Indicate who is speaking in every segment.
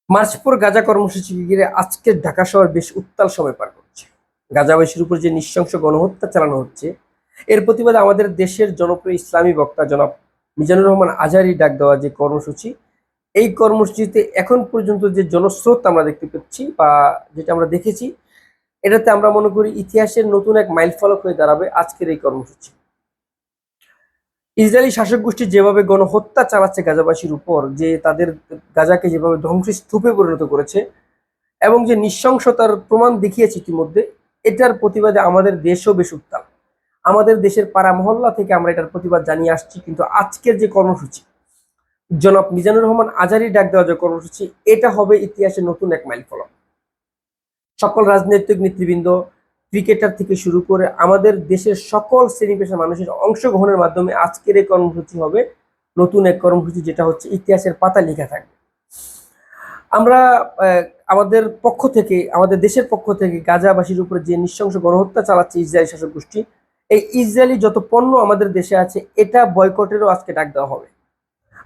Speaker 1: March for Gaza কর্মসূচিকে ঘিরে আজকের ঢাকা শহর বেশ উত্তাল সময় পার করছে। গাজাবাসীর উপর যে নৃশংস গণহত্যা চালানো হচ্ছে, এর প্রতিবাদে আমাদের দেশের জনপ্রিয় ইসলামী বক্তা জনাব মিজানুর রহমান আজহারি ডাক দেওয়া যে কর্মসূচি, এই কর্মসূচিতে এখন পর্যন্ত যে জনস্রোত আমরা দেখতে পাচ্ছি বা যেটা আমরা দেখেছি, এটাতে আমরা মনে করি ইতিহাসের নতুন এক মাইলফলক হয়ে দাঁড়াবে আজকের এই কর্মসূচি। ইসরায়েলি শাসক গোষ্ঠী যেভাবে গণহত্যা চালাচ্ছে গাজাবাসীর উপর, যে তাদের গাজাকে যেভাবে ধ্বংসস্তূপে পরিণত করেছে এবং যে নৃশংসতার প্রমাণ দেখিয়েছে ইতিমধ্যে, এটার প্রতিবাদে আমাদের দেশও বেশ উত্তাল। আমাদের দেশের পাড়া মহল্লা থেকে আমরা এটার প্রতিবাদ জানিয়ে আসছি, কিন্তু আজকের যে কর্মসূচি, জনাব মিজানুর রহমান আজহারি ডাক দেওয়া যে কর্মসূচি, এটা হবে ইতিহাসের নতুন এক মাইলফলক। সকল রাজনৈতিক নেতৃবৃন্দ, ক্রিকেটার থেকে শুরু করে আমাদের দেশের সকল শ্রেণী পেশার মানুষের অংশগ্রহণের মাধ্যমে আজকের এই কর্মসূচি হবে নতুন এক কর্মসূচি, যেটা হচ্ছে ইতিহাসের পাতা লেখা থাকবে। আমরা আমাদের পক্ষ থেকে, আমাদের দেশের পক্ষ থেকে গাজাবাসীর উপরে যে নৃশংস গণহত্যা চালাচ্ছে ইসরায়েলি শাসক গোষ্ঠী, এই ইসরায়েলি যত পণ্য আমাদের দেশে আছে, এটা বয়কটেরও আজকে ডাক দেওয়া হবে।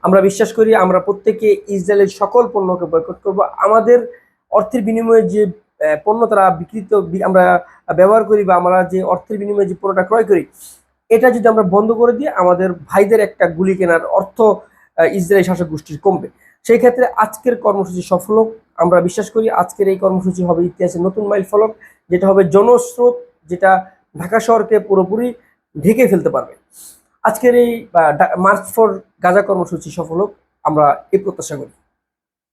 Speaker 1: আমরা বিশ্বাস করি আমরা প্রত্যেকে ইসরায়েলের সকল পণ্যকে বয়কট করব। আমাদের অর্থের বিনিময়ে যে পণ্য তারা আমরা ব্যবহার করি, বা আমরা যে অর্থের বিনিময়ে যে পণ্যটা ক্রয় করি, এটা যদি আমরা বন্ধ করে দিই, আমাদের ভাইদের একটা গুলি কেনার অর্থ ইসরায়েলি শাসক গোষ্ঠীর কমবে। সেই ক্ষেত্রে আজকের কর্মসূচি সফল হোক। আমরা বিশ্বাস করি আজকের এই কর্মসূচি হবে ইতিহাসের নতুন মাইল ফলক, যেটা হবে জনস্রোত, যেটা ঢাকা শহরকে পুরোপুরি ঢেকে ফেলতে পারবে। আজকের এই মার্চ ফর গাজা কর্মসূচি সফল হোক, আমরা এই প্রত্যাশা করি।